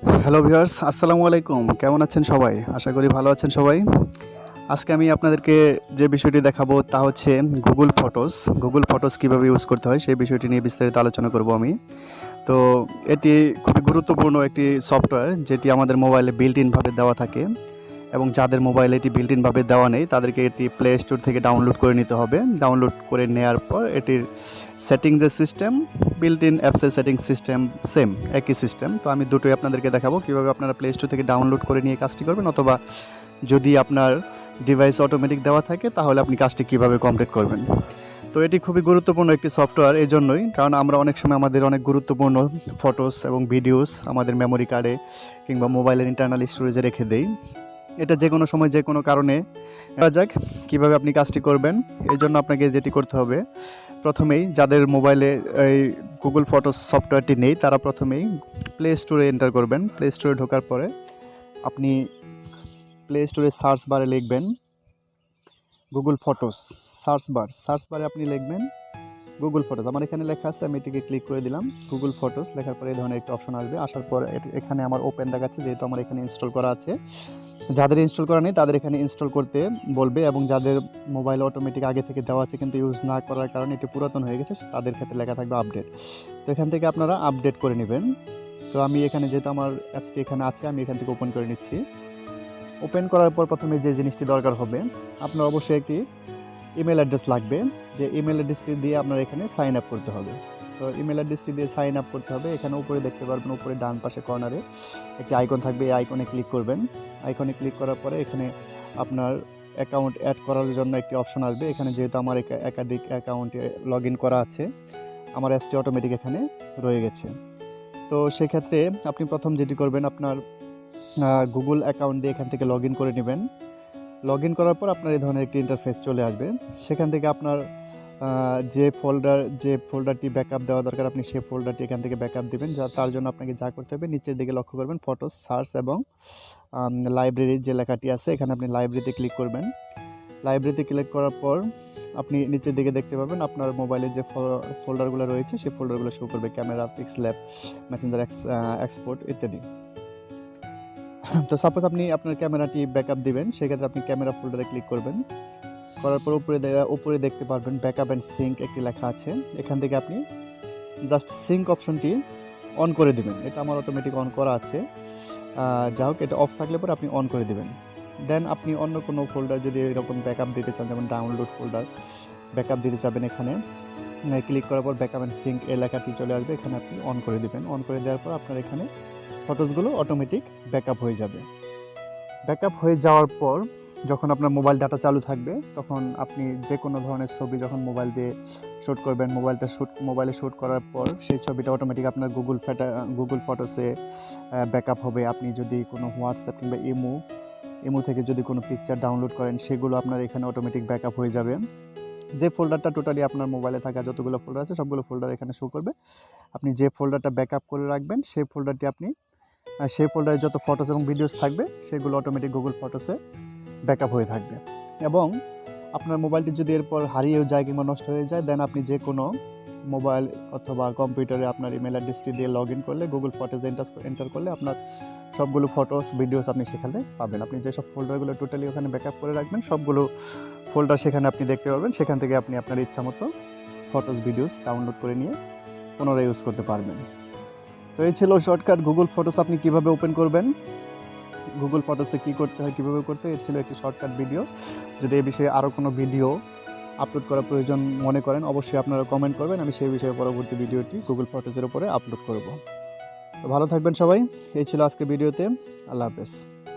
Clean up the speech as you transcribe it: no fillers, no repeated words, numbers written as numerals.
Hello viewers, আসসালামু আলাইকুম। কেমন আছেন সবাই? আশা করি ভালো আছেন সবাই। আজকে আমি আপনাদেরকে যে বিষয়টি দেখাবো তা হচ্ছে গুগল ফটোস। গুগল ফটোস কীভাবে ইউজ করতে হয় সেই বিষয়টি নিয়ে বিস্তারিত আলোচনা করব আমি। তো এটি খুবই গুরুত্বপূর্ণ একটি সফটওয়্যার যেটি আমাদের মোবাইলে বিল্ট ইনভাবে দেওয়া থাকে এবং যাদের মোবাইলে এটি বিল্ট ইনভাবে দেওয়া নেই তাদেরকে এটি প্লে স্টোর থেকে ডাউনলোড করে নিতে হবে। ডাউনলোড করে নেওয়ার পর এটির সেটিং যে সিস্টেম, বিল্ট ইন অ্যাপসের সেটিং সিস্টেম সেম, একই সিস্টেম। তো আমি দুটোই আপনাদেরকে দেখাবো কীভাবে আপনারা প্লে স্টোর থেকে ডাউনলোড করে নিয়ে কাজটি করবেন, অথবা যদি আপনার ডিভাইস অটোমেটিক দেওয়া থাকে তাহলে আপনি কাজটি কীভাবে কমপ্লিট করবেন। তো এটি খুবই গুরুত্বপূর্ণ একটি সফটওয়্যার এই জন্যই, কারণ আমরা অনেক সময় আমাদের অনেক গুরুত্বপূর্ণ ফটোস এবং ভিডিওস আমাদের মেমোরি কার্ডে কিংবা মোবাইলের ইন্টারনাল স্টোরেজে রেখে দেই। এটা যে কোনো সময় যে কোনো কারণে যাক কীভাবে আপনি কাজটি করবেন। এই জন্য আপনাকে যেটি করতে হবে, প্রথমেই যাদের মোবাইলে এই গুগল ফটোস সফটওয়্যারটি নেই তারা প্রথমেই প্লে স্টোরে এন্টার করবেন। প্লে স্টোরে ঢোকার পরে আপনি প্লে স্টোরে সার্চ বারে লিখবেন গুগল ফটোস। সার্চ বারে আপনি লিখবেন গুগল ফটোস। আমার এখানে লেখা আছে, আমি এটিকে ক্লিক করে দিলাম। গুগল ফটোস লেখার পরে এই ধরনের একটা অপশন আসবে। আসার পর এখানে আমার ওপেন দেখাচ্ছে, যেহেতু আমার এখানে ইনস্টল করা আছে। যাদের ইনস্টল করা নেই তাদের এখানে ইনস্টল করতে বলবে, এবং যাদের মোবাইল অটোমেটিক আগে থেকে দেওয়া আছে কিন্তু ইউজ না করার কারণে এটি পুরাতন হয়ে গেছে তাদের ক্ষেত্রে লেখা থাকবে আপডেট। তো এখান থেকে আপনারা আপডেট করে নেবেন। তো আমি এখানে, যেহেতু আমার অ্যাপসটি এখানে আছে, আমি এখান থেকে ওপেন করে নিচ্ছি। ওপেন করার পর প্রথমে যে জিনিসটি দরকার হবে, আপনার অবশ্যই একটি ইমেল অ্যাড্রেস লাগবে। যে ইমেল অ্যাড্রেসটি দিয়ে আপনার এখানে সাইন আপ করতে হবে। তো ইমেল অ্যাড্রেসটি দিয়ে সাইন আপ করতে হবে। এখানে উপরে দেখতে পারবেন, উপরে ডান পাশে কর্নারে একটি আইকন থাকবে, এই আইকনে ক্লিক করবেন। আইকনে ক্লিক করার পরে এখানে আপনার অ্যাকাউন্ট অ্যাড করার জন্য একটি অপশন আসবে। এখানে যেহেতু আমার একাধিক অ্যাকাউন্টে লগ ইন করা আছে, আমার অ্যাপসটি অটোমেটিক এখানে রয়ে গেছে। তো সেক্ষেত্রে আপনি প্রথম যেটি করবেন, আপনার গুগল অ্যাকাউন্ট দিয়ে এখান থেকে লগ ইন করে নেবেন। লগ ইন করার পর আপনার এই ধরনের একটি ইন্টারফেস চলে আসবে। সেখান থেকে আপনার যে ফোল্ডারটি ব্যাকআপ দেওয়া দরকার আপনি সেই ফোল্ডারটি এখান থেকে ব্যাকআপ দেবেন। তার জন্য আপনাকে যা করতে হবে, নিচের দিকে লক্ষ্য করবেন ফটোস, সার্চ এবং লাইব্রেরির যে লেখাটি আছে, এখানে আপনি লাইব্রেরিতে ক্লিক করবেন। লাইব্রেরিতে ক্লিক করার পর আপনি নিচের দিকে দেখতে পাবেন আপনার মোবাইলে যে ফোল্ডারগুলো রয়েছে সেই ফোল্ডারগুলো শো করবে, ক্যামেরা, পিক্সেল, মেসেঞ্জার, এক্সপোর্ট ইত্যাদি। তো সাপোজ আপনি আপনার ক্যামেরাটি ব্যাকআপ দিবেন, সেক্ষেত্রে আপনি ক্যামেরা ফোল্ডারে ক্লিক করবেন। করার পর উপরে দেখতে পারবেন ব্যাকআপ অ্যান্ড সিঙ্ক একটি লেখা আছে। এখান থেকে আপনি জাস্ট সিঙ্ক অপশনটি অন করে দিবেন। এটা আমার অটোমেটিক অন করা আছে, যা হোক এটা অফ থাকলে পরে আপনি অন করে দিবেন। দেন আপনি অন্য কোনো ফোল্ডার যদি এরকম ব্যাকআপ দিতে চান, যেমন ডাউনলোড ফোল্ডার ব্যাকআপ দিতে চাবেন, এখানে ক্লিক করার পর ব্যাকআপ অ্যান্ড সিঙ্ক এই লেখাটি চলে আসবে, এখানে আপনি অন করে দিবেন। অন করে দেওয়ার পর আপনার এখানে ফটোসগুলো অটোমেটিক ব্যাকআপ হয়ে যাবে। ব্যাকআপ হয়ে যাওয়ার পর যখন আপনার মোবাইল ডাটা চালু থাকবে, তখন আপনি যে কোনো ধরনের ছবি যখন মোবাইল দিয়ে শ্যুট করবেন, মোবাইলে শ্যুট করার পর সেই ছবিটা অটোমেটিক আপনার গুগল ফটোসে ব্যাকআপ হবে। আপনি যদি কোনো হোয়াটসঅ্যাপ কিংবা ইমো থেকে যদি কোনো পিকচার ডাউনলোড করেন, সেগুলো আপনার এখানে অটোমেটিক ব্যাকআপ হয়ে যাবে। যে ফোল্ডারটা টোটালি আপনার মোবাইলে থাকা যতগুলো ফোল্ডার আছে সবগুলো ফোল্ডার এখানে শো করবে। আপনি যে ফোল্ডারটা ব্যাকআপ করে রাখবেন সেই ফোল্ডারটি আপনি সেই ফোল্ডারে যত ফটোস এবং ভিডিওস থাকবে সেগুলো অটোমেটিক গুগল ফটোসে ব্যাকআপ হয়ে থাকবে। এবং আপনার মোবাইলটি যদি এরপর হারিয়েও যায় কিংবা নষ্ট হয়ে যায়, দেন আপনি যে কোনো মোবাইল অথবা কম্পিউটারে আপনার ইমেল অ্যাড্রেসটি দিয়ে লগ ইন করলে, গুগল ফটোস এন্টার করলে আপনার সবগুলো ফটোস, ভিডিওস আপনি সেখানে পাবেন। আপনি যেসব ফোল্ডারগুলো টোটালি ওখানে ব্যাকআপ করে রাখবেন সবগুলো ফোল্ডার সেখানে আপনি দেখতে পাবেন। সেখান থেকে আপনি আপনার ইচ্ছা মতো ফটোস, ভিডিওস ডাউনলোড করে নিয়ে পুনরায় ইউজ করতে পারবেন। তো এই ছিল শর্টকাট গুগল ফটোস আপনি কিভাবে ওপেন করবেন, গুগল ফটোসে কী করতে হয়, কীভাবে করতে হয়। এর ছিল একটি শর্টকাট ভিডিও। যদি এই বিষয়ে আরও কোনো ভিডিও আপলোড করার প্রয়োজন মনে করেন, অবশ্যই আপনারা কমেন্ট করবেন, আমি সেই বিষয়ে পরবর্তী ভিডিওটি গুগল ফটোসের উপরে আপলোড করব। তো ভালো থাকবেন সবাই। এই ছিল আজকে ভিডিওতে। আল্লাহ হাফেজ।